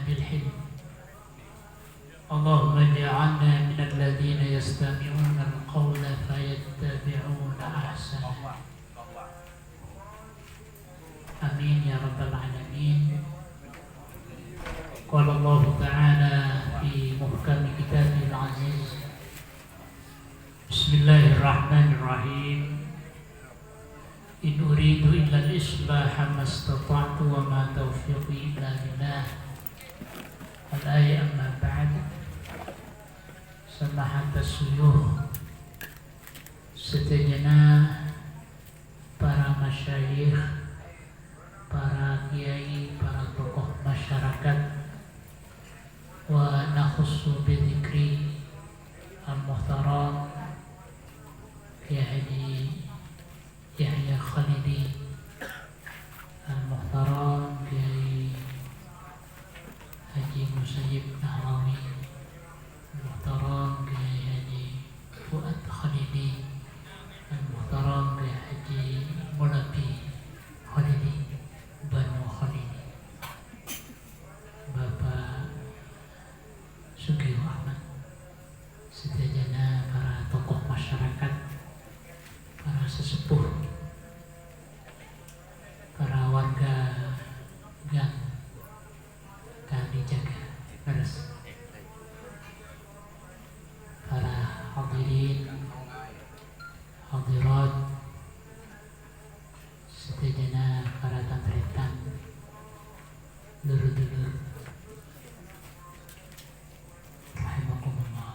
بالحلم اللهم اجعلنا من الذين يستمعون القول فيتبعون أحسنه آمين يا رب العالمين. قال الله تعالى في محكم كتابه العزيز بسم الله الرحمن الرحيم إن أريد إلا الإصلاح ما استطعت وما توفيقي إلا بالله. Al-ayat amma ba'd. Samahat as-suyuh, setajana para masyayikh, para kiai, para tokoh masyarakat, wa nakhussu bidhikri al-muhtaram Kiai Haji Yahya Khalidi al-muhtaram, Kiai Haji Musayyib Nahrawi al-muhtaram, Kiai Haji Fuad Khalidi al-muhtaram, Kiai Haji Mulabi Khalidi Banu Khalidi, Bapak Sugiyo Ahmad, setajana para tokoh masyarakat, para sesepuh, para warga gang kami jaga beres, para hadirin hadirat, setajana para tantretan, dulur-dulur rahimakumullah.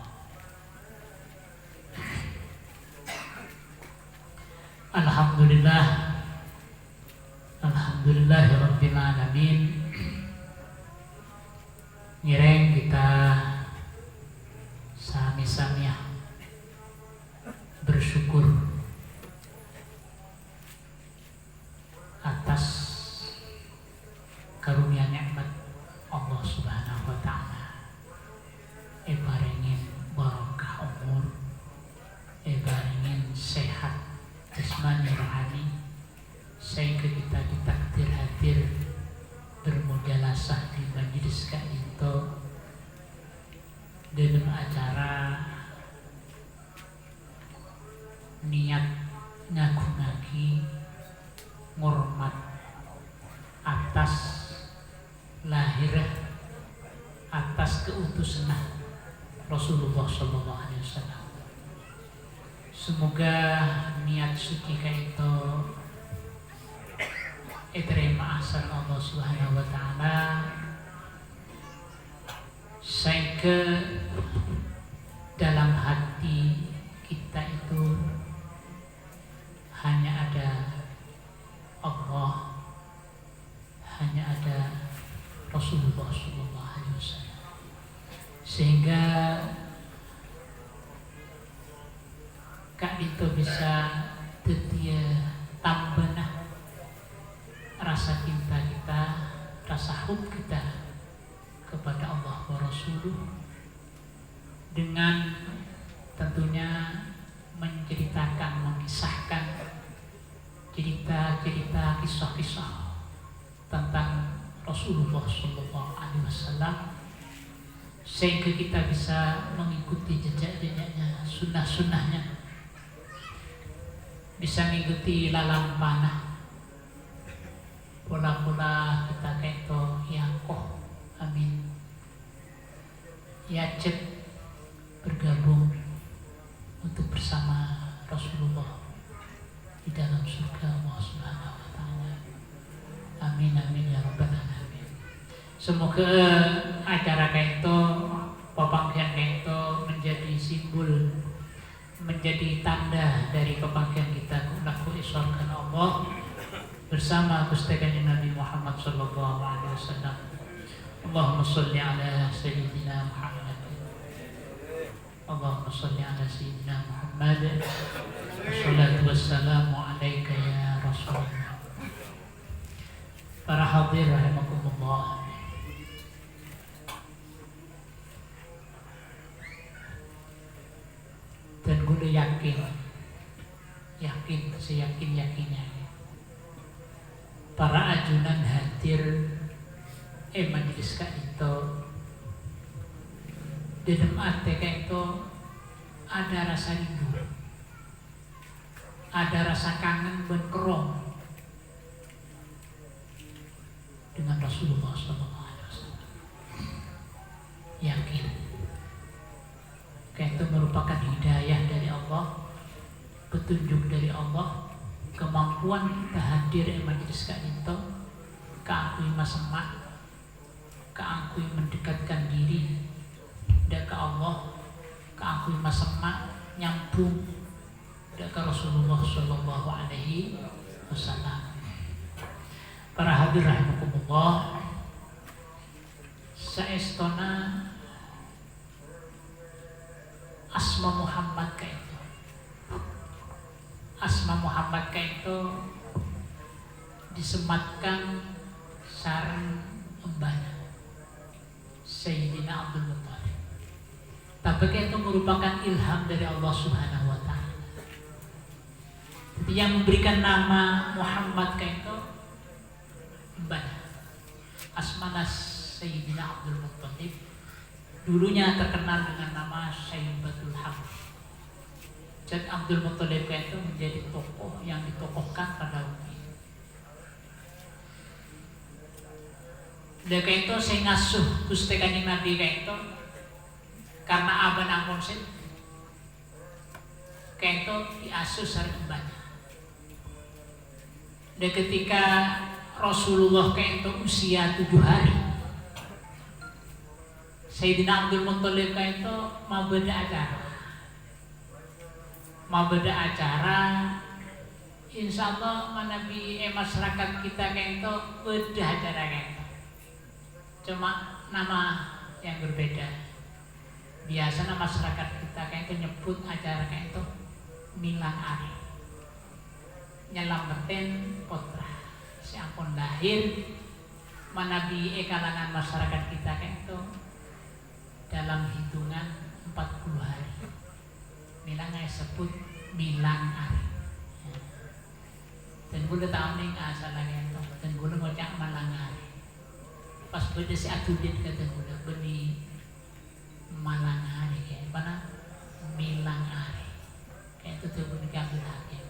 Alhamdulillah, alhamdulillahirabbil alamin. Ngireng kita sami-samiah bersyukur atas karunia nikmat Allah Subhanahu wa taala. Barengin barokah umur, barengin sehat jasmani rohani, sehingga kita ditakdir hadir bermujalasah di majelis kainto dalam acara niat ngagungake ngormat atas lahirah, atas keutusan Rasulullah Sallallahu Alaihi Wasallam. Semoga niat suci kaito terima asal Allah Subhanahu wa taala, sehingga dalam hati kita itu hanya ada Allah, hanya ada Rasulullah Sallallahu Alaihi Wasallam, sehingga Kak itu bisa tetia tambah rasa cinta kita, rasa hub kita kepada Allah wa Rasuluh, dengan tentunya menceritakan, mengisahkan cerita-cerita, kisah-kisah tentang Rasulullah Sallallahu Alaihi Wasallam, sehingga kita bisa mengikuti jejak-jejaknya, sunnah-sunnahnya, bisa mengikuti lalang panah, pola-pola kita keto yakoh, amin, yacet, bergabung untuk bersama Rasulullah di dalam surga Allah Subhanahu wa taala. Amin amin ya rabbal alamin. Semoga acara keto, pepanggian keto menjadi simbol, menjadi tanda dari kebangkitan kita ku isorkan Allah bersama Gusti Kanjeng Nabi Muhammad sallallahu alaihi wasallam. Allahumma shalli ala sayyidina Muhammad. Allahumma shalli ala sayyidina Muhammad. Wassalatu wassalamu alaika ya Rasulullah. Para hadir rahimakumullah. Dan gue yakin seyakin-yakinnya para ajunan hadir majelis ka itu di dalam ate ka itu ada rasa rindu, ada rasa kangen berkerong dengan Rasulullah SAW. Yakin kayak itu merupakan hidayah dari Allah, petunjuk dari Allah, kemampuan kita hadir di majelis ka itu keakui masemak, keakui mendekatkan diri dan ke Allah, keakui masemak nyambung dan ke Rasulullah Shallallahu Alaihi Wasallam. Para hadir rahimakumullah, saestona asma Muhammad ka itu, asma Muhammad ka itu disematkan sareng embana Sayyidina Abdul Muttalib. Tapi itu merupakan ilham dari Allah Subhanahu wa Ta'ala. Jadi yang memberikan nama Muhammad ka itu embana asmana Sayyidina Abdul Muttalib, dulunya terkenal dengan nama Syaibatul Haq. Jadi Abdul Muttalib itu menjadi tokoh yang ditokohkan pada waktu itu. Dan kayak itu saya ngasuh Gusti Kanjeng Nabi kayak itu karena aban ampun sih. Kayak itu diasuh sareng embanya. Dan ketika Rasulullah kayak itu usia 7 hari, Sayyidina Abdul Muttalib itu mau beda acara, insya Allah manabi masyarakat kita kayak itu beda acara kayak itu, cuma nama yang berbeda. Biasanya masyarakat kita kayak itu nyebut acara kayak itu milang ari, nyelambetin putra si ampun lahir, manabi kalangan masyarakat kita kayak itu dalam hitungan 40 hari. Milang saya sebut milang hari. Dan gue tahu nih asalnya itu. Dan gue ngocak malang hari. Pas beda si atudin kata gue beni malang hari kayak mana milang hari. Kayak itu tuh gue diambil hakim.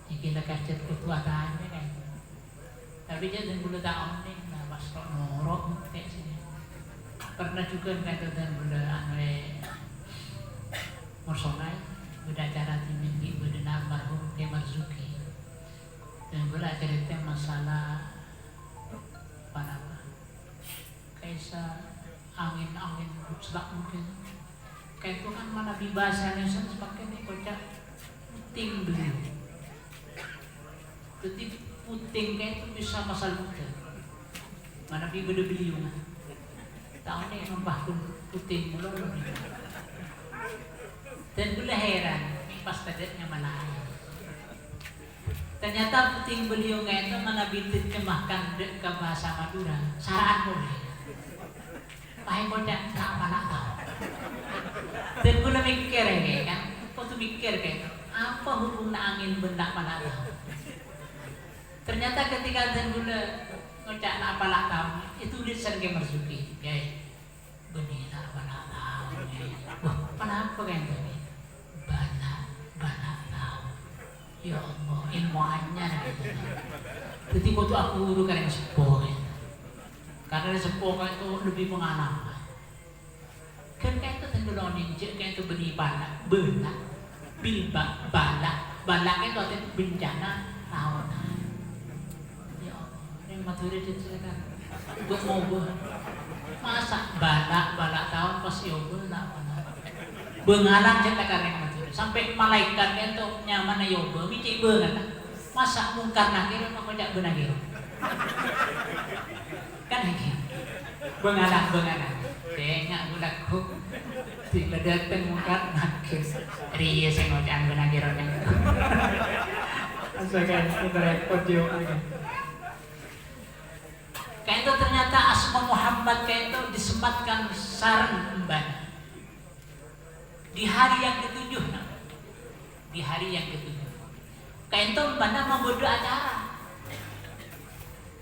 Yang kita kacat ketuaannya kan. Tapi dia dan gue tahu nih, nah pas kok norok kayak sini. Pernah juga kata dan benda anwe Morsonai beda acara timinggi beda almarhum Kiai Marzuki dan beda cerita masalah apa kaisa angin selak mungkin kayak itu kan mana di bahasa Indonesia sepakai nih kocak puting beliau. Jadi puting kayak itu bisa masal muda mana di beda beliau kan tahun ini membahkan puting mulu dan gue heran pas tadetnya mana ternyata puting beliau itu mana bintit kemahkan ke bahasa Madura saraan boleh pahing bocah tak mana tahu dan gue mikir ya kan kok tuh mikir kayak apa hubungnya angin benda mana tahu ternyata ketika dan gue ngocak apalah tahu itu lisan Kiai Marzuki ya benih apalah tahu ya wah kenapa kayak gitu bana tahu ya Allah ilmu anyar gitu. Jadi waktu aku guru karena sepuh ya. Karena sepuh itu lebih pengalaman kan kayak itu tenggulong ninjek kayak itu benih bana balak itu artinya bencana tahunan ya Allah yang materi diceritakan gue mau masa balak tahun pas yoga lah bengalang cerita karena sampai malaikat itu nyaman yoga bici bengalang masa mungkar nakir apa jak benagir kan lagi bengalang kayaknya udah kok tidak datang mungkar nakir ria saya ngocak benagir kan asalkan kita repot juga kayak itu ternyata asma Muhammad kayak itu disematkan sarang embana di hari yang ketujuh di hari yang ketujuh kayak itu embana membodoh acara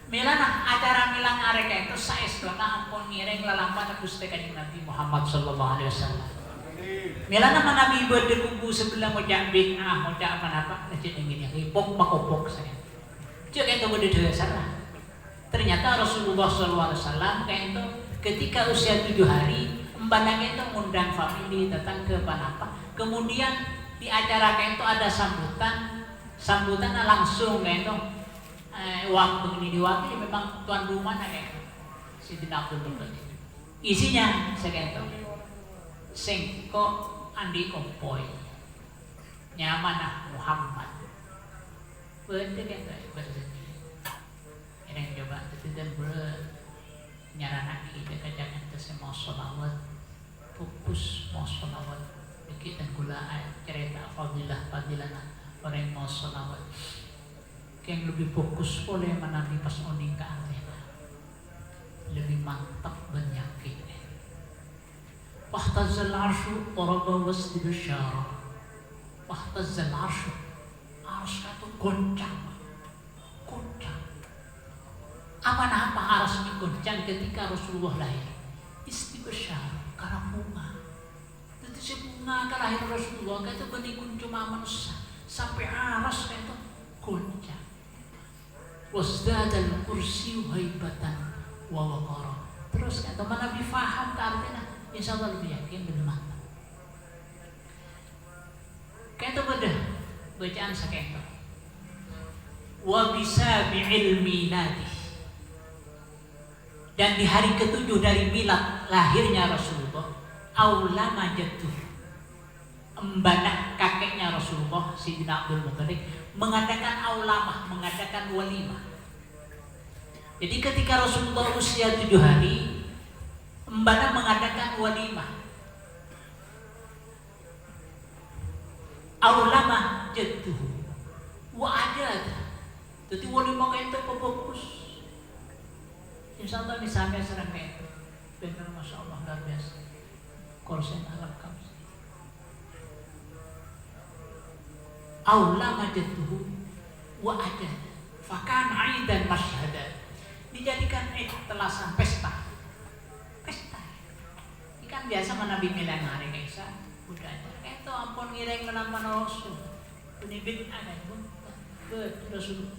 Milana acara milang areka itu saestona ampun ngiring lalampahan Gusti Kanjeng Nabi Muhammad sallallahu alaihi wasallam. Milana manabi berde kubu sebelah mojak bid'ah mojak apa cek ngene hipok makopok saya. Cek itu berde dewe salah. Ternyata Rasulullah sallallahu alaihi wasallam kayak itu ketika usia 7 hari embananya itu ngundang famili datang ke Panapa. Kemudian di acara kayak itu ada sambutan langsung kayak itu waktu ini diwakili memang tuan rumah kayak si Abdul Muthalib. Isinya segitu. Sengko andi kompoy. Nyamanah Muhammad. Betul kan betul. Ini coba dan nyarana kita kajangan teh mau sholawat fokus mau sholawat dikit dan gula cerita fadilah orang mau sholawat yang lebih fokus boleh menanti pas oning ke antena lebih mantap banyakin wahtazal arshu qaraba wasdidu syara wahtazal arshu itu goncang apa aras goncang ketika Rasulullah lahir istiqsyar karena bunga itu si bunga lahir Rasulullah itu benikun cuma manusia sampai aras itu goncang wasdadal kursi haibatan wa waqara. Terus kan teman Nabi faham ke artinya insyaallah lebih yakin lebih mantap. Kayak itu beda bacaan saketo. Wa bisa bi'ilmi nadih. Dan di hari ke-7 dari milad lahirnya Rasulullah aulama jatuh embanak kakeknya Rasulullah Sayyidina Abdul Muthalib mengadakan aulamah, mengadakan walimah. Jadi ketika Rasulullah usia 7 hari, embana mengadakan walimah. Aulamah jatuh, wa ada. Jadi walimah itu fokus. Insyaallah misalnya serang kayak benar masya Allah luar biasa. Korsen alam kamu. Aulama jatuh wa ada fakan aidan masyhada dijadikan telasan pesta ini kan biasa menabi milang hari kaisa budaya itu ampun ngiring menampar Rasul ini bid'ah Rasul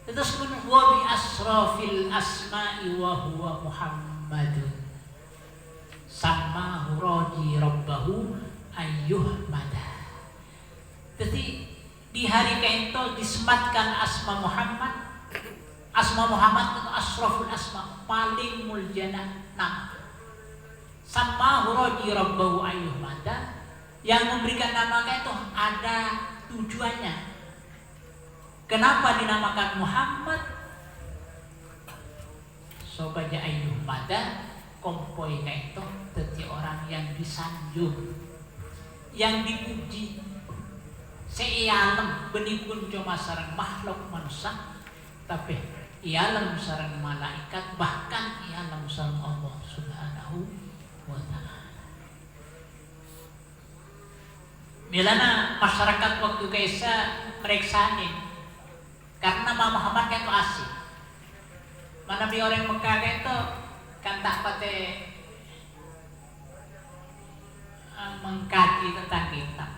terus wa bi asrafil asma'i wa huwa Muhammadun sammahu raji rabbahu ayyuh madah. Jadi di hari kaito disematkan asma Muhammad. Asma Muhammad itu asraful asma, paling muljana nama. Sama huraji rabbahu ayyuh mada. Yang memberikan nama itu ada tujuannya. Kenapa dinamakan Muhammad? Sobaja ayyuh mada kompoi kaito jadi orang yang disanjung, yang dipuji. Seialam benikun cuma sarang makhluk manusia, tapi ialam sarang malaikat, bahkan ialam sarang Allah Subhanahu wa ta'ala. Milana masyarakat waktu kaisa mereksanin karena Muhammad kan itu asing. Mana bi orang Mekah itu kan tak pate mengkaji tentang kitab.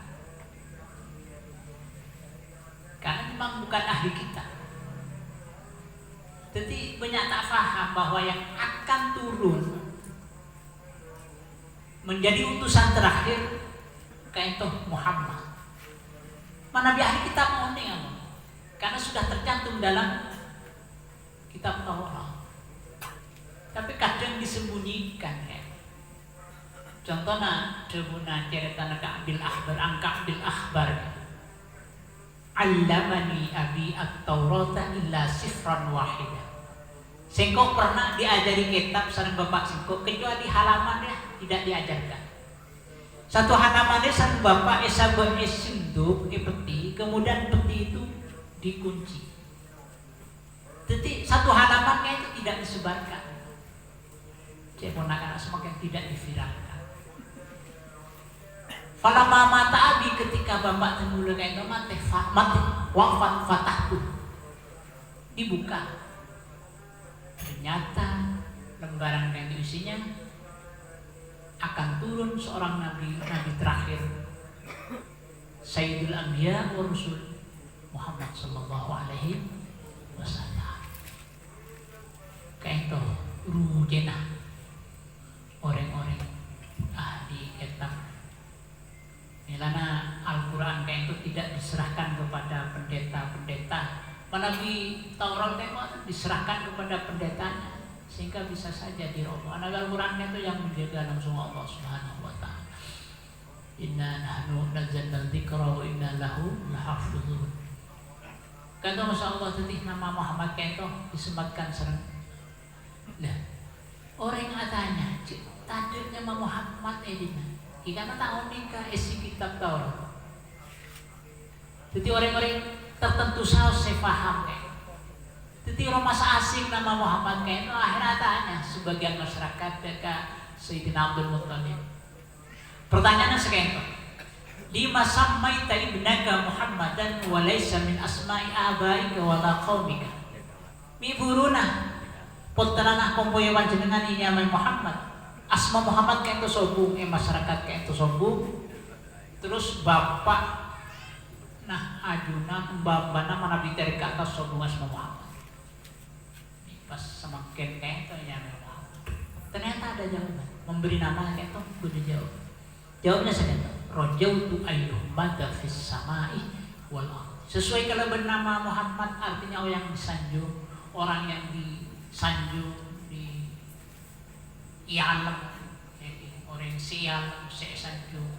Karena memang bukan ahli kita. Jadi banyak tak faham bahwa yang akan turun menjadi utusan terakhir kayak itu Muhammad. Mana ahli kitab mau nih karena sudah tercantum dalam kitab Taurat. Tapi kadang disembunyikan ya. Contohnya debuna cerita Ka'bil Ahbar, Ka'bil Ahbar. Allamani abi at-taurata illa sifran wahida. Sengkok pernah diajari kitab sareng bapak sengkok kecuali halamannya tidak diajarkan. Satu halamannya sareng bapak esabun esinduk peti, kemudian peti itu dikunci. Jadi satu halamannya itu tidak disebarkan. Ceponakan semakin tidak diviralkan. Falamma mata abi ketika bapak temula kayak mati wafat fatahku dibuka ternyata lembaran kain itu isinya akan turun seorang nabi terakhir, Sayyidul Anbiya wa Rusul Muhammad sallallahu alaihi wasallam. Kain itu rujena orang-orang ahli kitab. Milana Al-Quran kain itu tidak diserahkan kepada pendeta-pendeta. Nabi Taurat itu diserahkan kepada pendetanya, sehingga bisa saja diroboh. Al-Quran itu yang menjaga langsung Allah Subhanahu wa taala. Inna nahnu nazzalna dzikra wa inna lahu lahafizun. Kata Masya Allah tadi nama Muhammad itu disematkan serang. Nah, orang katanya, tadi nama Muhammad edina. Karena tahun nikah isi kitab Taurat. Jadi orang-orang tertentu saus saya paham kayak. Jadi orang masa asing nama Muhammad kayak itu akhirnya tanya sebagian masyarakat dekat Sayyidina Abdul Muttalib. Pertanyaannya sekian. Lima sammaita ibnaka Muhammadan wa laysa min asma'i abaika wa la qaumika. Mi buruna putrana kompoe panjenengan ini namanya Muhammad. Asma Muhammad kayak itu sombong, masyarakat kayak itu sombong. Terus bapak nah ajuna mbak-mbakna mana biteri ke atas sombong asma Muhammad. Pas semakin kayak itu ya Muhammad. Ternyata ada jawaban. Memberi nama kayak itu kudu jawab. Jawabnya sekian. Rajautu ayyuhmada fis samai wal ardh. Sesuai kalau bernama Muhammad artinya orang yang disanjung, orang yang disanjung di alam, orang sial, sanjung,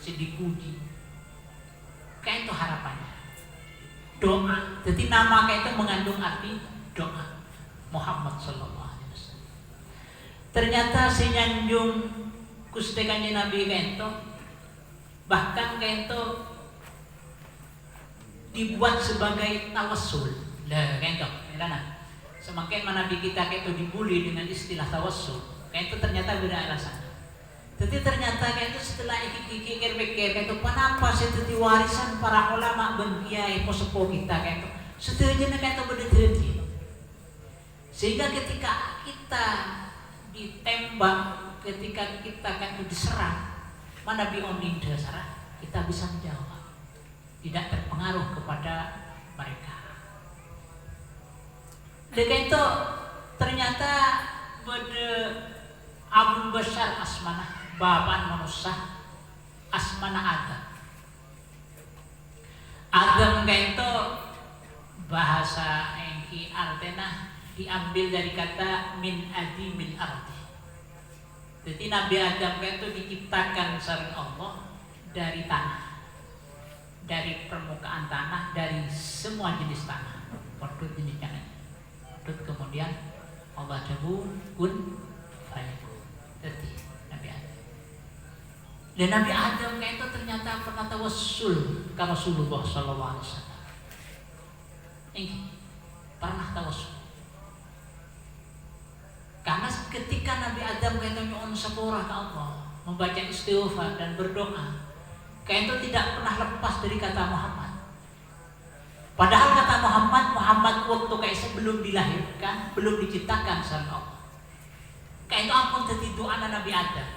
dipuji. Kayak itu harapannya. Doa. Jadi nama kayak itu mengandung arti doa. Muhammad sallallahu alaihi wasallam. Ternyata si nyanjung Gusti Kanjeng Nabi kayak itu, bahkan kayak itu dibuat sebagai tawassul. Lah kayak itu, nah, semakin Nabi kita kayak itu dibully dengan istilah tawassul, kayak itu ternyata beda alasan. Jadi ternyata kayak itu setelah pikir-pikir kayak itu kenapa itu warisan para ulama ben kiai posepo kita kayak itu setujunya kayak itu beda-beda. Sehingga ketika kita ditembak, ketika kita kan diserang, mana bioning dasar kita bisa menjawab, tidak terpengaruh kepada mereka. Dengan itu ternyata pada Abu Bashar Asmanah, bapak manusia Asmanah Adam. Adam kayak itu bahasa engki artinya diambil dari kata min adimil ardi. Jadi Nabi Adam itu diciptakan sareng Allah dari tanah, dari permukaan tanah, dari semua jenis tanah. Waktu jenisnya, kemudian Allah jawab kun fayakun. Jadi Nabi Adam. Dan Nabi Adam itu ternyata pernah tawassul ke Rasulullah Sallallahu Alaihi Wasallam. Ini pernah tawassul. Karena ketika Nabi Adam kaitu nyuwun sepurah ke Allah, membaca istighfar dan berdoa, kaitu tidak pernah lepas dari kata Muhammad. Padahal kata Muhammad waktu kayak sebelum dilahirkan, belum diciptakan sama Allah. Kaitu ampun jadi doa Nabi Adam.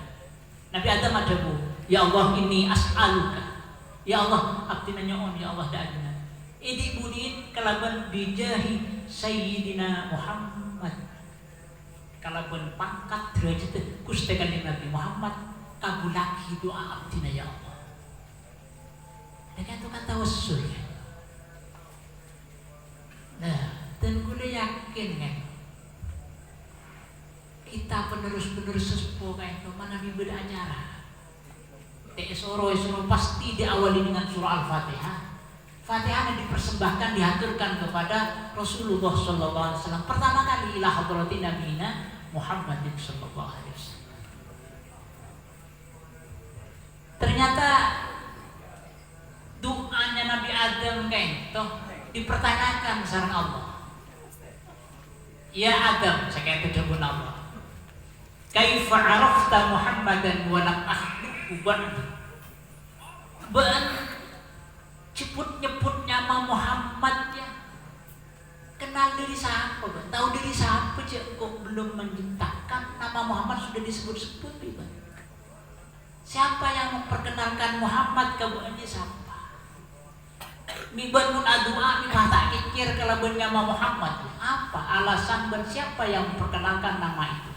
Nabi Adam ada bu, ya Allah ini as'aluka. Ya Allah, abdina nyuwun ya Allah da'adina. Idi budin kalaban bijahi Sayyidina Muhammad. Kalau pun pangkat derajat Gusti Kanjeng Nabi Muhammad kabulaki doa abdina ya Allah. Dengan itu kan tawassul ya. Nah, dan gue yakin kan kita penerus-penerus sesepuh kayak itu mana Nabi beracara. Esoro pasti diawali dengan surah Al-Fatihah. Fatihah yang dipersembahkan dihaturkan kepada Rasulullah Sallallahu Alaihi Wasallam pertama kali ila hadratin nabiyina Muhammadin Sallallahu Alaihi Wasallam. Ternyata doanya Nabi Adam kayak itu dipertanyakan sareng Allah. Ya Adam, saya kata jawabun Allah. Kaifa arafta Muhammadan wa lam akhluqhu ba'du. Ceput nyebut nama Muhammad ya. kenal diri siapa, tahu diri siapa cek kok belum menciptakan nama Muhammad sudah disebut-sebut, Bang. Siapa yang memperkenalkan Muhammad ke ini siapa? Miban mun adua mi tak kikir kalau nama Muhammad. Apa alasan siapa yang memperkenalkan nama itu?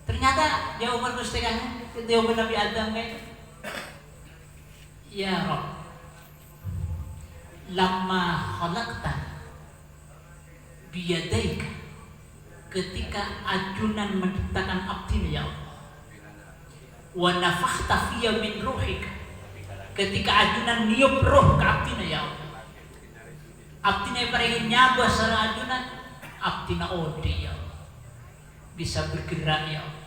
Ternyata jawaban Gusti Kang, jawaban Nabi Adam kan, ya Rabb, lamma khalaqta biyadaika, ketika ajunan menciptakan abdina ya Allah, wa nafakhta fiyya min ruhika, ketika ajunan niup roh ke abdina ya Allah, abdina paringin nyaba sareng ajunan, abdina ode ya Allah, bisa bergerak ya Allah.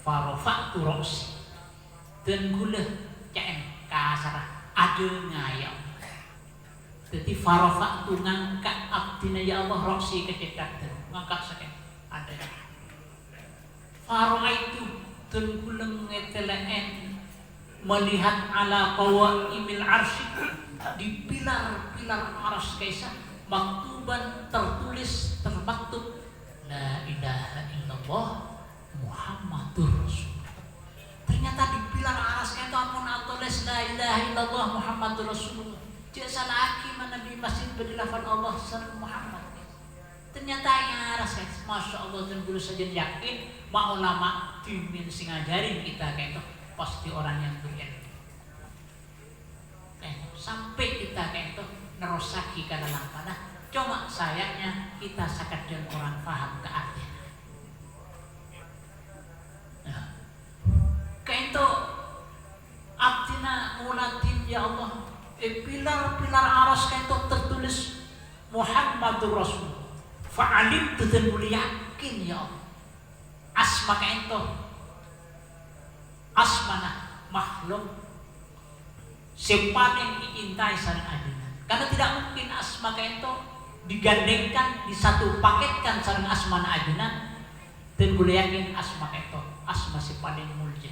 Farafa'tu ra'si, dan gula cen kasar ada ngayam. Jadi farafa'tu ngangkat abdina ya Allah ra'si kecedak ngangkat sakit ada. Fara'aitu dan gula ngetelehen melihat ala qawaimil arsy, di pilar-pilar arsy kaisa maktuban tertulis termaktub la ilaha illallah Muhammadur Rasulullah. Ternyata di pilar aras itu amun atulis la ilaha illallah Muhammadur Rasulullah. Jasa lagi Nabi masih berlafal Allah sallallahu Muhammad. Ternyata yang aras guys, masya Allah, dan dulu saja yakin mau ulama timin sing ngajarin kita kayak itu pasti orang yang berilmu. Sampai kita kayak itu nerosaki ke dalam panah. Cuma sayangnya kita sakit dan kurang paham ke artinya. Kayak itu abdina mulatin ya Allah, pilar-pilar aras kayak itu tertulis Muhammadur Rasul. Fa'alim tu dan boleh yakin ya Allah, asma kayak itu asmana makhluk sepaling diintai sareng adina. Karena tidak mungkin asma kayak itu digandengkan di satu paketkan sareng asmana adina, dan boleh yakin asma kayak itu asma si paling mulia.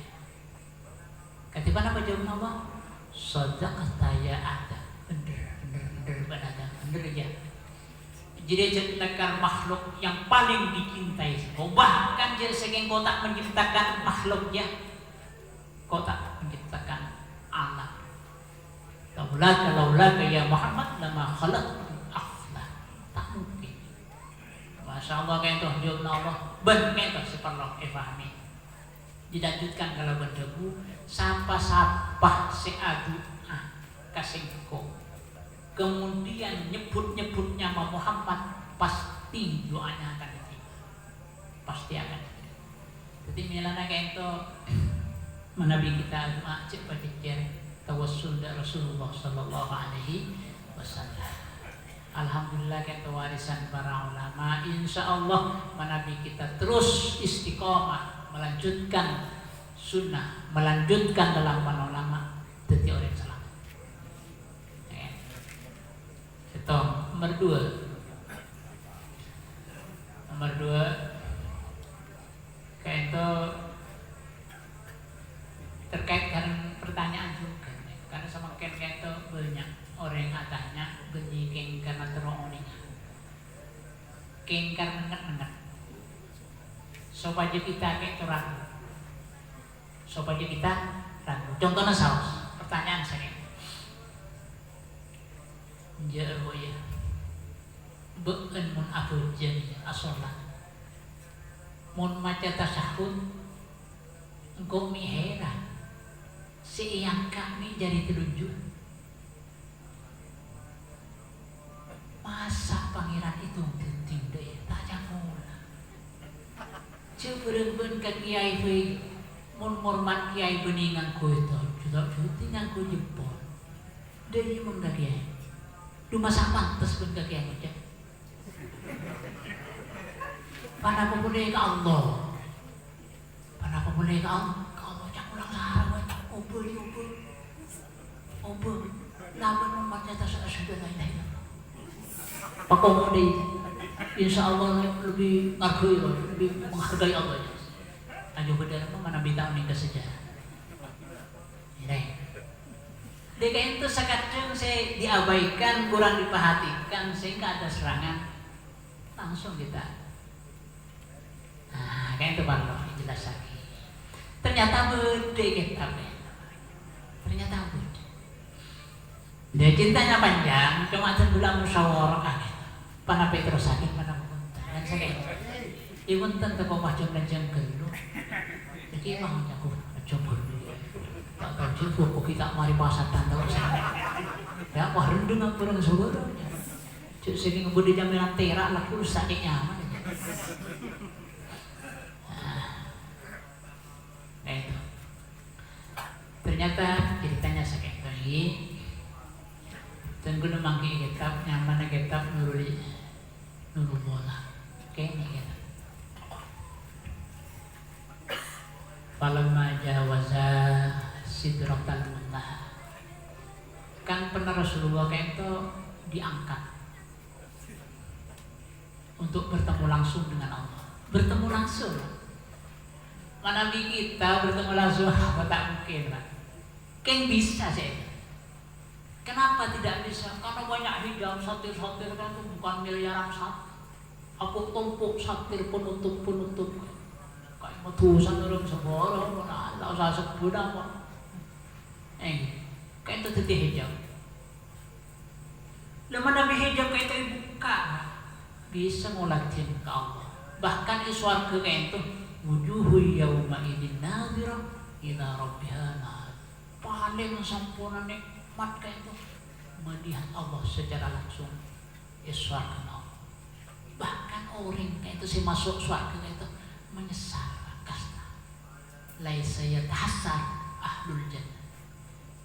Ketiba apa jawab Allah? Sadaqata ya ada. Bener ya. Jadi ciptakan makhluk yang paling dicintai. Bahkan jadi saking kotak menciptakan makhluknya, kotak menciptakan alam. Laulaka ya Muhammad lama khalaqtu afla. Tak mungkin. Masya Allah kayak itu jawab Allah. Bener itu seperti fahmi. Dilanjutkan kalau berdebu sampah-sampah seadu kasengko, kemudian nyebut nama Muhammad, pasti doanya akan diterima, pasti akan diterima. Jadi milana kayak itu menabi kita doa cek berjejer tawassul dari Rasulullah Sallallahu Alaihi Wasallam. Alhamdulillah kita warisan para ulama. Insya Allah menabi kita terus istiqomah melanjutkan sunnah, melanjutkan dalam para ulama, jadi orang selamat. Itu nomor dua kayak itu terkait dengan pertanyaan juga, karena sama kayak itu banyak orang yang tanya benci keng karena terowongan, keng karena menget. Supaya kita kayak ragu, supaya kita ragu. Contohnya saus. Pertanyaan saya, jauh ya, beun mun aku jadi asolat, mun maca tasahud, engkau mi heran, si yang kami jadi telunjuk. Masa pangeran itu tidak ya, tak jamul. Cebereng ke kiai fe, mun hormat kiai beningan ku itu, juga tinggal ku jempol. Dari mun ke kiai, cuma sama terus pun ke kiai macam. Pana boleh ke Allah, pana boleh ke Allah, kau macam ulang arah, obor, lawan umatnya tak sudah lain. Pakau mudi, insya Allah lebih menghargai Allah. Ayo berdana mana bintang ini ke sejarah. Ini Deka itu sekadang saya diabaikan, kurang diperhatikan sehingga ada serangan, langsung kita. Nah, kayak itu Pak jelas lagi. Ternyata beda kita, ternyata beda. Dia cintanya panjang, cuma terbilang musyawarah. Pana Petrus sakit, pana Punten. Dan saya kayak, ibu tentu kau macam dan gelu. Jadi emang aku coba dulu. Tak tahu juga kok kita mari pasar tanda usaha. Ya, wah rendeng aku orang Solo. Cuk sini ngebudi jaminan terak lah, kurus sakit nyaman. Nah, itu. Ternyata ceritanya sakit lagi. Dan gue nemangki kitab, nyaman kitab nurul bola. Oke, ini kita. Falamma jawaza sidratal muntaha. Kan pernah Rasulullah kayak itu diangkat untuk bertemu langsung dengan Allah. Bertemu langsung. Mana kita bertemu langsung apa tak mungkin lah. Kan bisa sih. Kenapa tidak bisa? Karena banyak hijab satir-satir kan itu bukan miliaran satir. Aku tumpuk satir penutup. Kayak metusan orang seborong, mana Allah usah sebut apa. Kayak itu tadi hijab. Lama Nabi hijab kayak itu buka, bisa ngulatin ke Allah. Bahkan di surga kayak itu, wujuhu yawma idin nadhirah ila rabbiha nadhirah. Paling sempurna nikmat kayak itu melihat Allah secara langsung di surga Allah. Bahkan orang kayak itu si masuk surga kayak itu menyesal kasta. Laisa yatahassar ahlul jannah.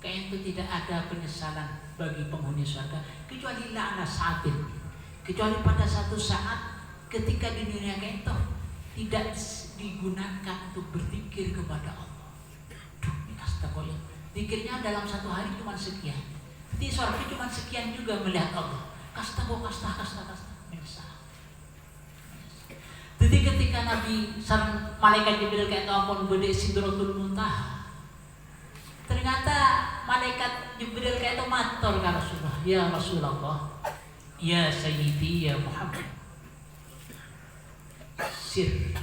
Kayak itu tidak ada penyesalan bagi penghuni surga kecuali la'na sa'atin, kecuali pada satu saat ketika di dunia kayak itu tidak digunakan untuk berzikir kepada Allah. Duh, ini kasta koyo. Zikirnya dalam satu hari cuma sekian. Di surga cuma sekian juga melihat Allah. Kasta menyesal. Jadi ketika Nabi sareng malaikat Jibril kayak ampun bede sidratul muntaha. Ternyata malaikat Jibril kayak itu matur ka Rasulullah, ya Rasulullah, ya Sayyidi ya Muhammad. Sir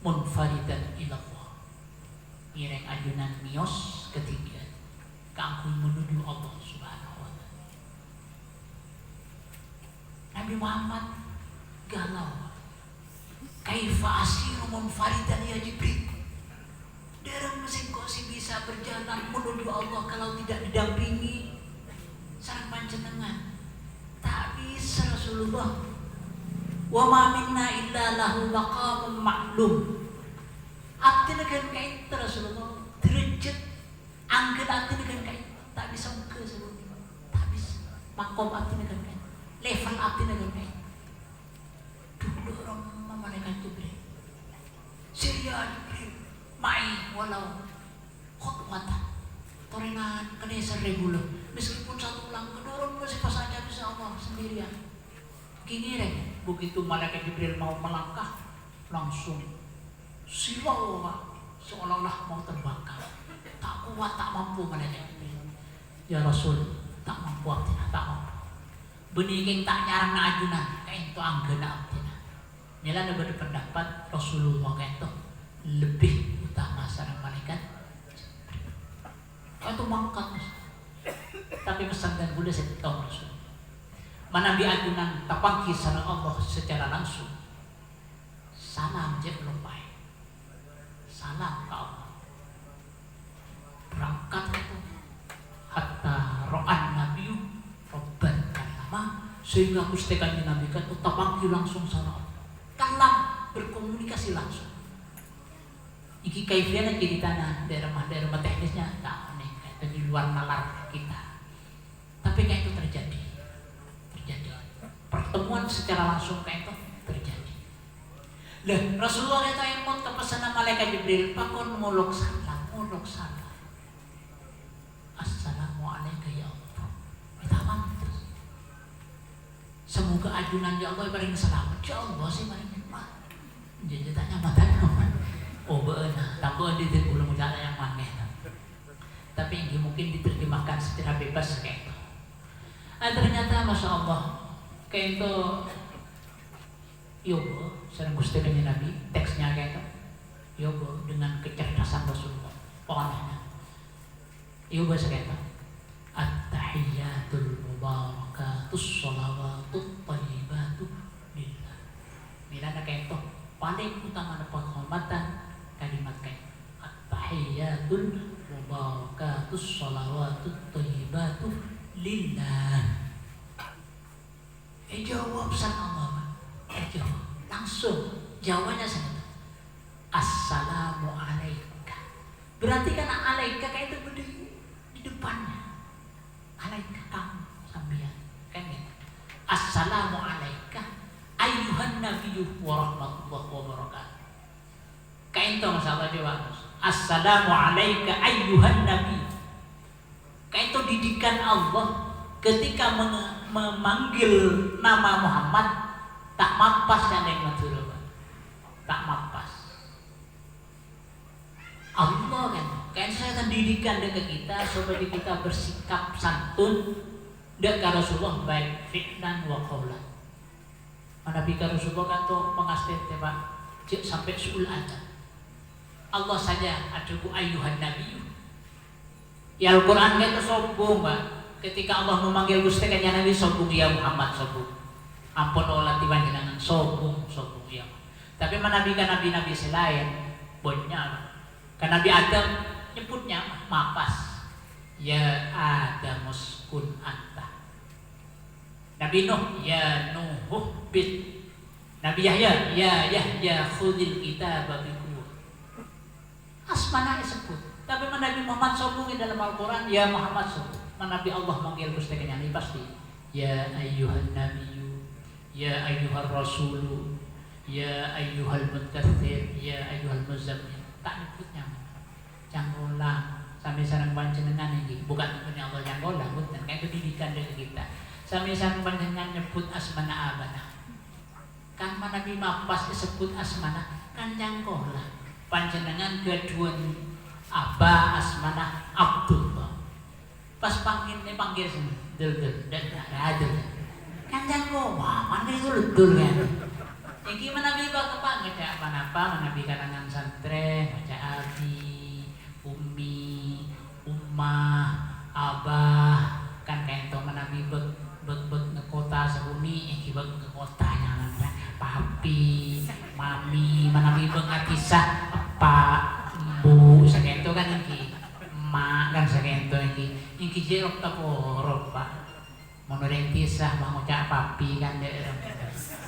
munfaridan ilallah. Ngiring ajunan mios ketiga kanggo menuju Allah Subhanahu wa taala. Nabi Muhammad galau. Kaifa asiru munfaridan ya Jibril? Dereng mesin kok si bisa berjalan menuju Allah kalau tidak didampingi sareng panjenengan. Tak bisa Rasulullah. Wa ma minna illa lahu maqamun ma'lum. Artinya kan kayak Rasulullah derajat angkat artinya kan kayak tak bisa muka sebelum tak bisa. Makom artinya kan kayak level artinya kan kayak dulu orang malaikat Jibril. Syria Jibril mai walau khutwatan torenan kene 1000 meskipun satu langkah dorong masih pas aja bisa Allah sendirian. Gini begitu malaikat Jibril mau melangkah langsung silau seolah-olah mau terbakar. Tak kuat, tak mampu malaikat Jibril. Ya Rasul, tak mampu abdina, tak mampu. Benih tak nyarang na ajunan, kayak itu anggena abdina. Nila ada berpendapat Rasulullah kayak itu lebih utama sareng malaikat. Itu mangkat. Tapi pesan dan Buddha saya tahu Rasul. Mana biajunan tapangki sareng Allah secara langsung. Salam je belum baik. Salam ke Allah. Berangkat itu hatta ro'an nabiyu robban kalama sehingga kustekan dinabikan tapangki langsung sareng Allah. Kalam berkomunikasi langsung. Iki kaifiannya jadi tanah daerah teknisnya tak aneh kayak di luar nalar kita. Tapi kayak itu terjadi. Pertemuan secara langsung kayak itu terjadi. Lah Rasulullah itu yang pun kepesanan malaikat Jibril pakon muluk salam. Assalamualaikum ya Allah. Kita mantu. Semoga ajunan ya Allah paling selamat. Ya Allah sih paling nikmat. Jadi tanya matanya apa? Oh benar, tambah di belum jalan yang maneh. Tapi ini mungkin diterjemahkan secara bebas ternyata Masya Allah kayak itu yobo sering Gusti Nabi teksnya kayak itu yobo dengan kecerdasan Rasulullah pokoknya yobo kayak itu at-tahiyyatul mubarakatus sholawatut thayyibatu lillah. Milana kayak itu paling utama dapat penghormatan kalimat kayak at-tahiyyatul mubarakatus sholawatut thayyibatu lillah. Jawab sang Allah. Jawab langsung jawabannya sana. Assalamu alaika. Berarti kan alaika kayak itu berdiri di depannya. Alaika kamu sambian kan gitu. Assalamu alaika ayyuhan nabiyyu wa rahmatullahi wa barakatuh. Kain to masalah jawab. Assalamu alaika ayyuhan nabiyyu. Kain to didikan Allah ketika memanggil nama Muhammad tak mapas yang yang matur tak mapas. Allah kan saya akan didikan ke kita supaya kita bersikap santun dan ke Rasulullah baik fi'lan wa qawlan. Nabi Rasulullah kan tuh mengasih Pak sampai suul aja. Allah saja aduku ayyuhan nabiyyu. Ya Al-Qur'an itu sombong Pak. Ketika Allah memanggil Gusti kanya Nabi sombong ya Muhammad sombong. Ampun Allah tiba-tiba sombong ya. Tapi menabikan nabi-nabi selain bonnya kan Nabi Adam nyebutnya mapas. Ya Adam uskun anta. Nabi Nuh ya Nuh bit. Nabi Yahya ya Yahya khudil kitaba biquwwah. Asmana disebut. Tapi Nabi Muhammad sombong dalam Al-Qur'an ya Muhammad sombong. Nabi Allah manggil Gusti kanya pasti ya ayyuhan nabiyyu ya ayyuhar rasulu ya ayyuhal mudzatsir ya ayyuhal muzammil. Tak nyebutnya canggola sampai sareng panjenengan ini bukan punya Allah canggola bukan kayak itu didikan dari kita sampai sareng panjenengan nyebut asmana abana kan Nabi mapas disebut asmana kan canggola panjenengan keduan aba asmana Abdullah pas panggil sini dul dan ada kan canggola mana itu dul kan. Iki menabi kok kepanggil ya apa menabi kalangan santri, baca abi, umi, ummah, abah, kan kayak itu menabi bek ngekota sebumi, iki bek ngekota yang namanya papi, mami, menabi bek ngatisah pak, bu, sekian itu kan iki, emak kan sekian itu iki jerok taporo pak, menurut kisah mengucap papi kan dia.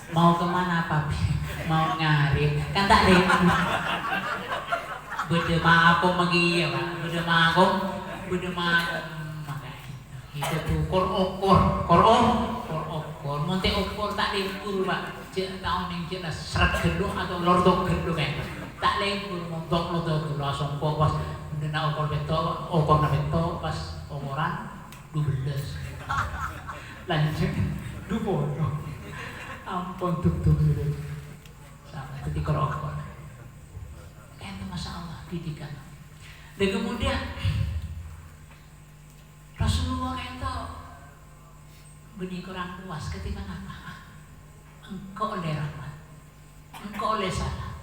Mau kemana papi? Mau ngarit? Kan tak ribut. Beda makom lagi ya pak. Beda makom. Makanya itu tuh kor monte okor tak libur pak. Cek tahun yang cek seret gendong atau lordok gendong kan. Tak libur montok lordok gendong langsung pas. Benda okor na beto pas okoran 12. Lanjut 20. Ampun tuk gitu sama ketika rokok itu masalah didikan dan kemudian Rasulullah itu benih kurang puas ketika apa engkau oleh rahmat engkau oleh salah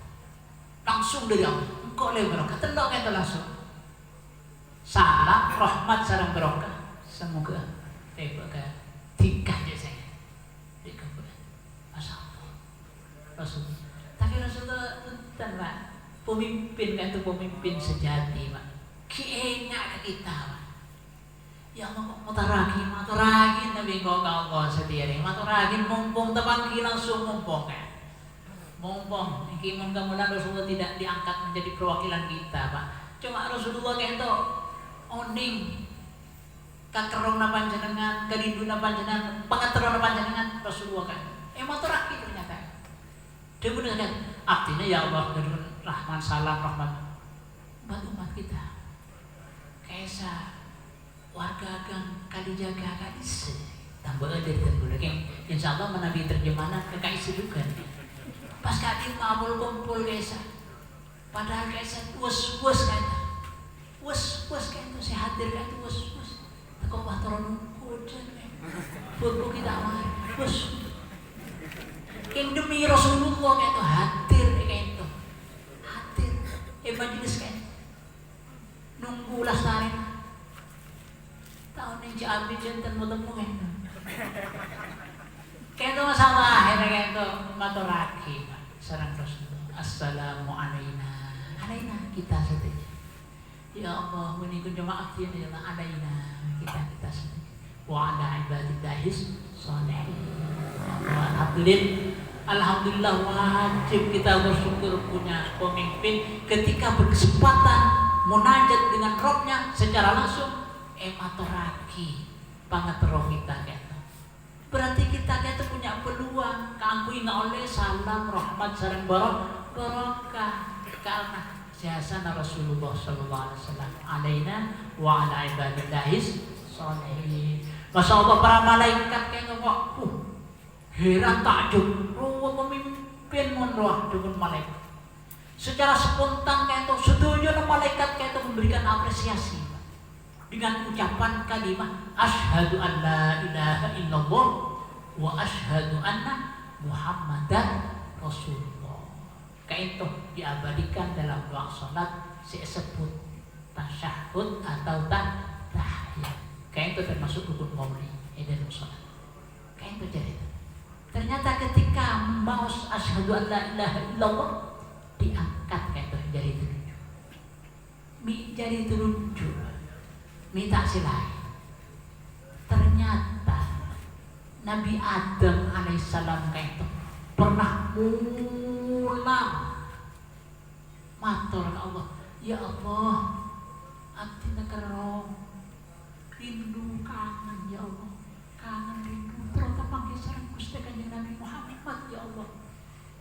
langsung dari Allah engkau oleh berkah tendok itu langsung salah rahmat sarang berkah semoga berkah tikah saya Rasul. Tapi Rasulullah dan Pak pemimpin kan itu pemimpin sejati Pak. Keingat ke kita Pak. Ya Allah maturagi Nabi kau Allah sendiri maturagi mumpung tepan langsung mumpung kan. Mumpung iki mudah-mudahan Rasulullah tidak diangkat menjadi perwakilan kita Pak. Cuma Rasulullah kayak itu oning kakerona panjenengan, kerinduna panjenengan, pengaturana panjenengan Rasulullah kan. Maturagi ternyata. Dia benar artinya ya Allah dengan rahman salam rahmat buat umat kita kaisa warga gang kalijaga kadis tambah ada dan insya Allah menabi terjemahan ke kaisa juga pas kadin ngabul kumpul kaisa padahal kaisa was kaita saya hadir kaita was tak kau turun kujen Purku kita mari. Bos. Yang demi Rasulullah kayak itu hadir kayak itu. Hadir. Majelis kayak itu. Nunggu lestari. Tahun ini Abi jantan mau temu kayak itu. Kayak itu masalah akhirnya kayak itu maturaki sareng Rasulullah. Assalamualaikum. Alaina kita saja. Ya Allah, menikun jemaah kita ya Allah, alaina kita saja. Wa ala ibadillahis sholihin. Alhamdulillah wajib kita bersyukur punya pemimpin ketika berkesempatan munajat dengan Rabbnya secara langsung maturaki pangatero kita gitu. Berarti kita gitu punya peluang kaangkuina oleh salam rahmat sareng barokah karena jasana Rasulullah sallallahu alaihi wasallam alaina wa ala ibadillahis sholihin. Masya Allah para malaikat kayak ngomong heran takjub pemimpin monroh dengan malaikat secara spontan kayak itu setuju malaikat kayak itu memberikan apresiasi dengan ucapan kalimat asyhadu an la ilaha illallah wa asyhadu anna muhammadan rasulullah. Kayak itu diabadikan dalam doa salat disebut tasyahud atau tahiyat. Kayak itu termasuk rukun qauli dalam salat. Kayak itu jadi. Ternyata ketika mau asyhadu an la ilaha illallah diangkat kayak itu jari telunjuk. Jari telunjuk minta silai. Ternyata Nabi Adam alaihissalam kayak itu pernah mulang matur ke Allah, ya Allah, abdi negara rindu kangen ya Allah, kangen rindu terus panggil sareng Gusti Kanjeng Nabi Muhammad ya Allah.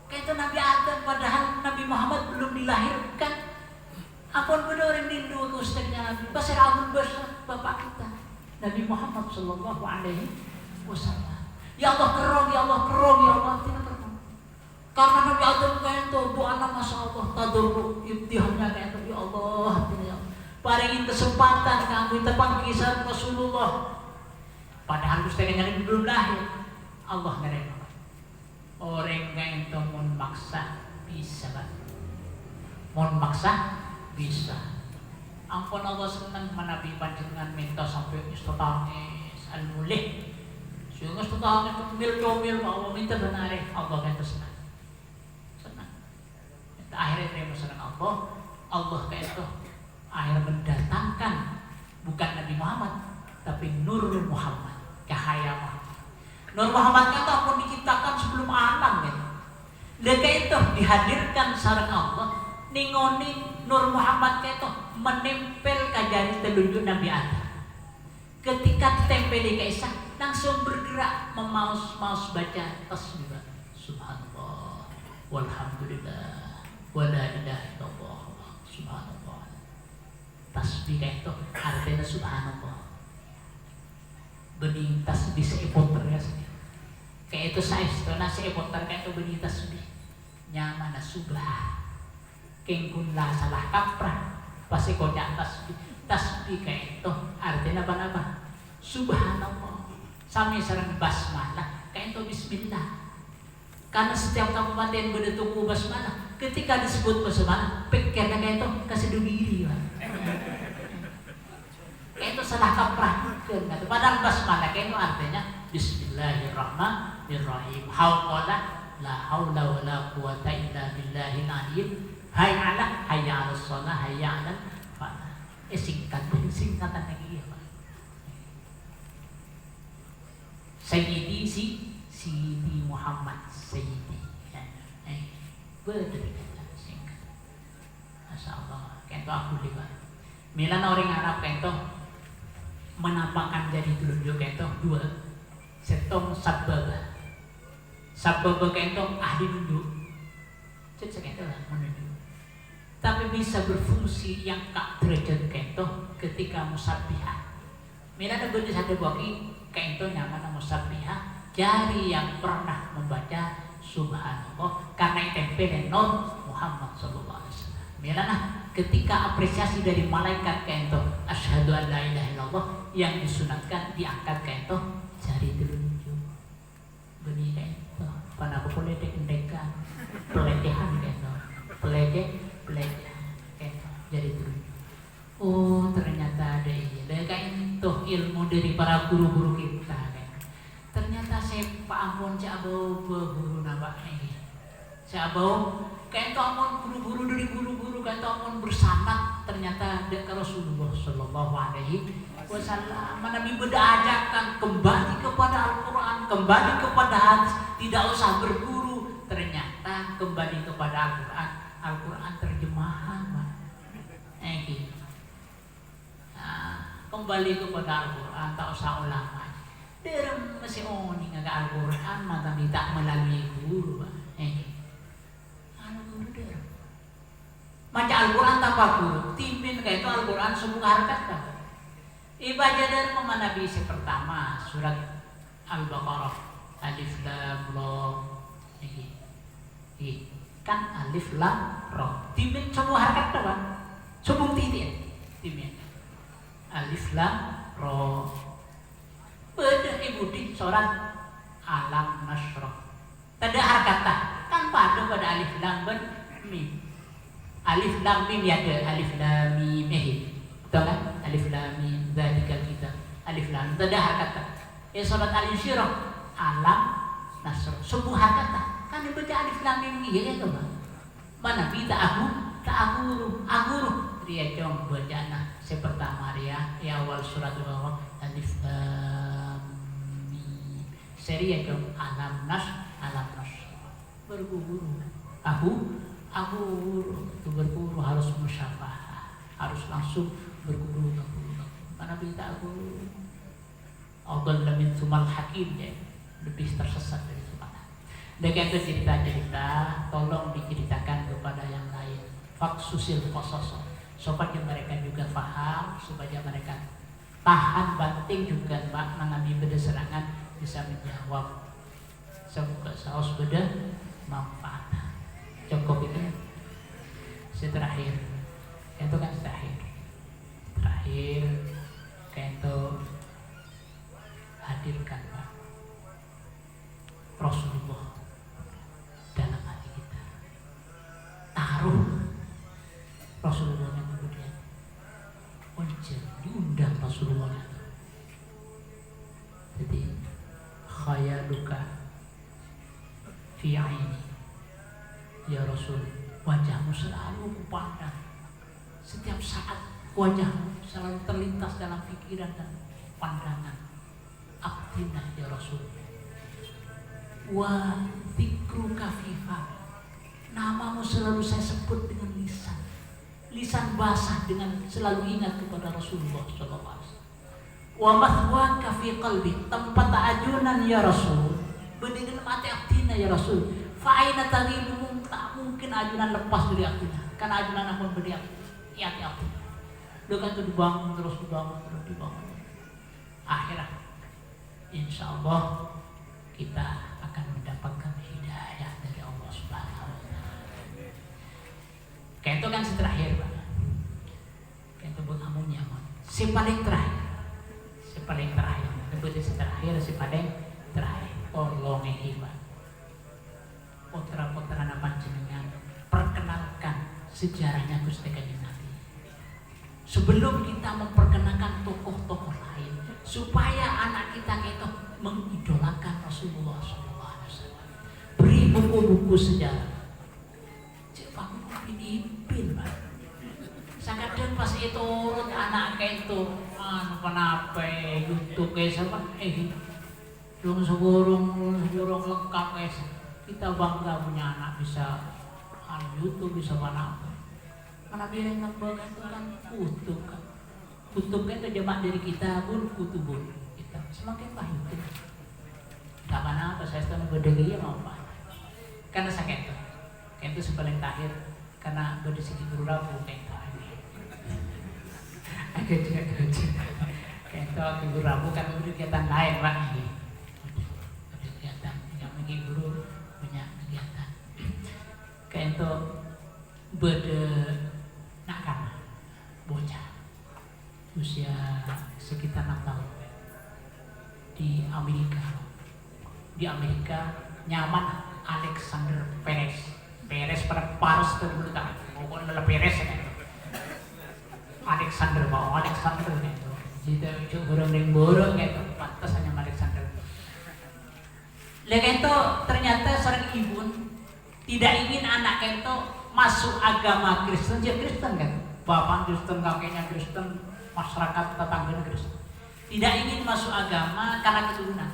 Kayak itu Nabi Adam padahal Nabi Muhammad belum dilahirkan. Apun bener orang rindu Gusti Nabi, pasir agung besar bapak kita Nabi Muhammad sallallahu alaihi wasallam. Ya Allah kerong, ya Allah kerong, ya Allah tidak kerong. Karena Nabi Adam kayak itu doa masya Allah tadarruk ibtihamnya kayak itu ya Allah tidak. Paringin kesempatan kanggo tepang kisah Rasulullah. Padahal Gusti Nabi belum lahir. Allah nerima. Orang kayak itu mun maksa bisa banget. Mun maksa bisa. Ampun Allah senang menabi panjenengan minta sampai istotangis al-mulih. Sehingga istotangis mil Allah minta benar Allah kan senang. Senang. Minta akhirnya terima senang Allah kayak itu akhir mendatangkan bukan Nabi Muhammad tapi Nur Muhammad, cahaya Muhammad. Nur Muhammad kata pun diciptakan sebelum alam gitu. Leka itu dihadirkan sareng Allah ningoni Nur Muhammad itu menempel ke jari telunjuk Nabi Adam. Ketika ditempeli ke Isa langsung bergerak memaus baca tasbih. Subhanallah walhamdulillah wala ilaha illallah subhanallah. Tasbih itu artinya subhanallah. Benih tasbih seepoter ya sih. Kayak itu saya setelah seepoter kayak itu benih tasbih. Nyaman subah. Kengkun lah salah kaprah pasti kocak tasbih kayak itu artinya apa subhanallah sami sareng basmalah kayak itu bismillah karena setiap kabupaten beda tuku basmalah ketika disebut basmalah pikirnya kayak itu kasih diri kayak itu salah kaprah padahal basmalah kayak itu artinya bismillahirrahmanirrahim hauqala la haula wala quwata illa billahil aliyyil hayya 'alas shalah hayya 'alal falah. Singkatan lagi ya Pak. Sayyidi Sidi Muhammad Sayyidi. Betul singkat. Masyaallah, kento aku lihat. Milan orang Arab kento menampakkan jadi telunjuk kento dua. Setong sababa. Sababa kento ahli nunjuk. Cek kento lah menunjuk. Tapi bisa berfungsi yang kak derajat kento ketika musabbiha. Mila ada benih satu bagi kento nyaman musabbiha jari yang pernah membaca subhanallah karena tempel Nur Muhammad sallallahu alaihi wasallam. Mirana ketika apresiasi dari malaikat kento asyhadu an la ilaha illallah yang disunatkan diangkat kento jari telunjuk. Beni kento pada boleh dekan pelecehan kento. Pelecehan kento jari telunjuk. Oh, ternyata ada ini. Kento ilmu dari para guru-guru kita. Ternyata saya Pak Ampun Cabau guru nama ini. Cabau kento ampun guru-guru dari guru-guru kento ampun bersanad ternyata dekat Rasulullah Shallallahu Alaihi Wasallam. Nabi ajakan kembali kepada Al-Quran, kembali kepada hadis, tidak usah berguru. Ternyata kembali kepada Al-Quran, Al-Quran terjemahan, gitu. Nah, kembali kepada Al-Quran, tak usah ulama. Derem masih oni ngaga Al-Quran, maka minta melalui guru, guru derem. Maca Al-Quran tanpa guru, timbin kayak itu Al-Quran semua harkat kan. Ibadah dari Nabi pertama surat Al-Baqarah alif lam ra ini kan alif lam ra timbin semua harkat kan. Semua titik timbin alif lam ra. Beda ibu di surat Alam Nasrah. Tanda harkat kan pada alif lam ben mim. Alif lam mim ya ada alif lam mim betul kan? Alif lam mim dzalikal kitab. Alif lam tanda harkat ya surat Al-Insyirah Alam Nasrah. Semua harkat kan dibaca alif lam mim ya kan Bang. Mana kita aguru dia dong bacana sepertama dia ya awal surat Al-Baqarah alif lam seri ya dong alam nas berguru aku itu berguru harus musyafah harus langsung berguru karena kita aku Allah lebih sumal hakim ya lebih tersesat dari mana dengan cerita tolong diceritakan kepada yang lain faksusil qasas supaya mereka juga paham supaya mereka tahan banting juga Pak mengambil beda serangan bisa menjawab semoga saus beda manfaat cukup itu terakhir itu kan terakhir itu hadirkan Pak Rasulullah dalam hati kita taruh Rasulullah yang kemudian diundang Rasulullah jadi khayaluka fi aini ya Rasul wajahmu selalu kupandang setiap saat wajahmu selalu terlintas dalam pikiran dan pandangan aktina ya Rasul wa dzikruka fi namamu selalu saya sebut dengan lisan basah dengan selalu ingat kepada Rasulullah sallallahu alaihi wasallam wa mathwaka fi qalbi tempat ajunan ya Rasul berdiri mati aktina ya Rasul fa aina taghibu tak mungkin ajunan lepas dari aktina karena ajunan ampun beri aktina dengan itu dibangun terus akhirnya insyaallah kita akan mendapatkan hidayah dari Allah Subhanahu wa taala. Kayak itu kan terakhir Pak. Kayak itu buat kamu nyaman. Si paling terakhir. Sebut si paling terakhir. Tolong Pak. Putra-putra anak jenengan perkenalkan sejarahnya Gusti Kanjeng Nabi. Sebelum kita memperkenalkan tokoh-tokoh lain, supaya anak kita itu mengidolakan Rasulullah SAW. Beri buku-buku sejarah. Cek buku pinipin Pak. Sakadeng pas itu urut anak itu kenapa YouTube sama dong segorong lengkap kita bangga punya anak bisa YouTube bisa mana bilang ngebang itu kan kutub kan terjemah dari kita pun kutubun kita semakin pahit tak mana apa saya sedang berdiri mau apa karena sakit itu sepaling terakhir karena berdisik guru rabu kayak itu guru rabu kan kegiatan lain Pak kegiatan yang bagi guru punya kegiatan kayak itu usia sekitar 6 tahun di Amerika. Di Amerika nyaman Alexander Perez pada Paris itu dulu tak, pokoknya Perez kan. Alexander gitu. Jadi orang yang borong gitu, pantas hanya Alexander. Lihat itu ternyata seorang ibu tidak ingin anak itu masuk agama Kristen, dia Kristen kan. Bapak Kristen, kakeknya Kristen, masyarakat tetangganya Kristen. Tidak ingin masuk agama karena keturunan.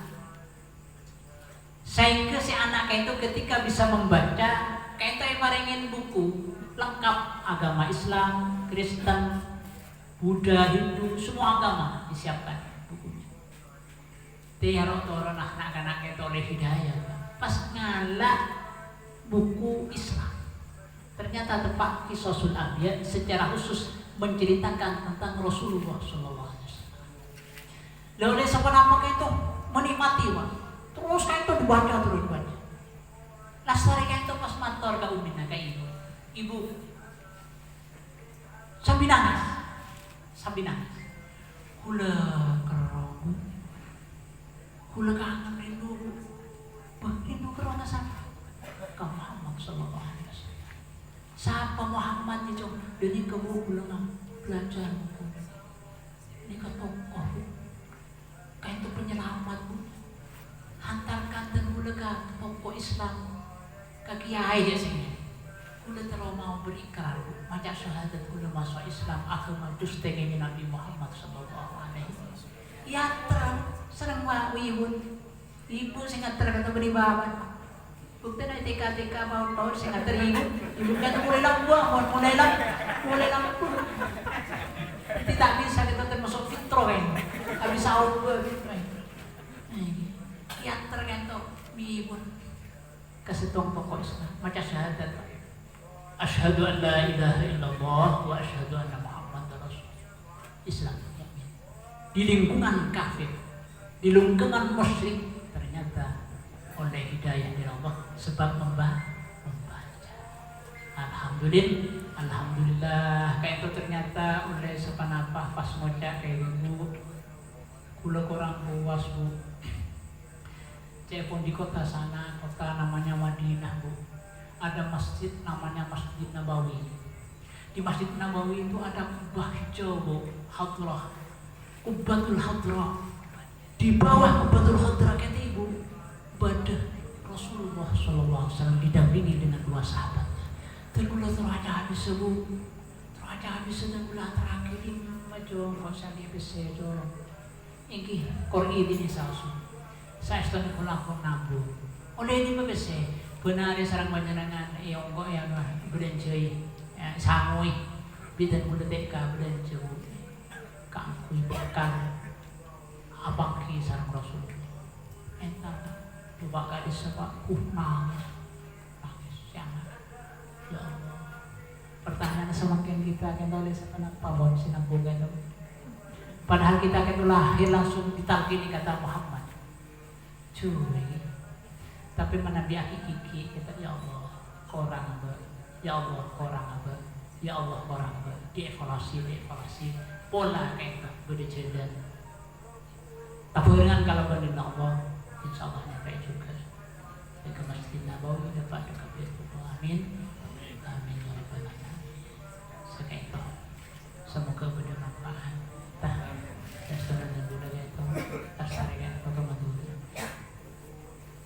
Sehingga si anak itu ketika bisa membaca, kayak itu maringin buku lengkap agama Islam, Kristen, Buddha, Hindu, semua agama disiapkan bukunya. Tiara orang anak-anak itu oleh hidayah. Pas ngalah buku Islam, ternyata tepat Qisasul Anbiya secara khusus menceritakan tentang Rasulullah SAW. Lalu oleh sebab apa itu menikmati wah. Terus kayak itu dibaca. Lastari kayak itu pas mator ke umina kayak ibu sambil nangis. Hula kerong, hula kangen rindu kerana siapa? Kau Muhammad Sallallahu Alaihi Wasallam. Siapa Muhammad itu? Dari kamu pulang belajar buku. Ini ketokoh, kayak itu penyelamat bu. Hantarkan dan hula ke tokoh Islam, ke kiai dia sini. Hula terlalu mau berikrar, macam syahadat hula masuk Islam, agama dusteng Nabi Muhammad Sallallahu Alaihi Wasallam. Ya serang ibu sehingga terkata beribawan. Bukti na tika tahun sehingga teribu. Ibu kata mulai lang. Tidak bisa kita termasuk fitro kan. Tak bisa Allah gitu. Ya terkata ibu kasih tokoh Islam macam syahadat. Asyhadu an la ilaha illallah wa asyhadu anna Muhammadar Rasulullah. Islam. Di lingkungan kafir, di lingkungan musyrik, ternyata oleh hidayah dari Allah sebab membaca. Alhamdulillah kayak itu ternyata oleh sepanapah pas ngocak kayak ibu kula kurang puas bu. Cek pun di kota sana, kota namanya Madinah bu, ada masjid namanya Masjid Nabawi. Di Masjid Nabawi itu ada bahjo bu, hadrah, Qubbatul Hadrah. Di bawah Qubbatul Hadrah kata ibu badah Rasulullah SAW didampingi dengan 2 sahabat. Tergula teraja habis sebu, teraja habis tergula terakhir ini maju kau dia bisa jor. Ini Quran ini sausu. Saya sudah melakukan nabu. Oleh ini bisa benar sarang panjenengan yang kau yang berencai sangui bidan muda deka berencai kangkui bahkan abang kisah Rasul. Entah coba gadis sebab nangis sangat. Ya Allah. Pertanyaan semakin kita akan tulis kenapa bon sinambugan itu. Padahal kita akan lahir langsung ditalkini kata Muhammad. Cuy. Tapi menabi kiki kita ya Allah korang apa? Ya Allah korang apa? Ya Allah korang apa? Dievaluasi pola kayak itu bercerita. Tapi dengan kalau benar Allah, insya Allah nyampe juga. Ke Masjid Nabawi dapat dekat itu. Amin. Amin ya rabbal alamin. Sekian semoga bermanfaat. Restoran dan budaya itu tersaring bagaimana dulu.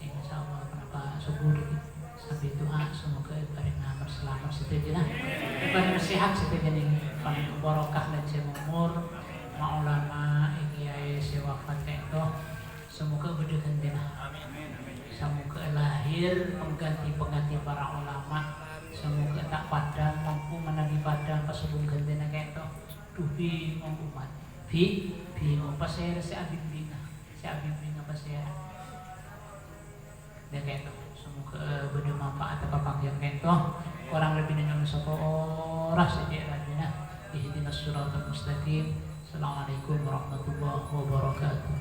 Insya Allah kenapa subuh sampai doa semoga ibadah berselamat setuju lah. Ibadah sehat setuju ini. Paling barokah dan umur. Maulana kiai sewafat itu semoga berdekat semoga lahir pengganti para ulama, semoga tak padang mampu menagi padang kesebut gantinya kayak itu duhi umat bingung pas saya si abim apa saya dan kayak itu semoga bermanfaat apa yang kayak itu kurang lebih dari satu orang saja lagi ihdinas siratal mustaqim. Assalamualaikum warahmatullahi wabarakatuh.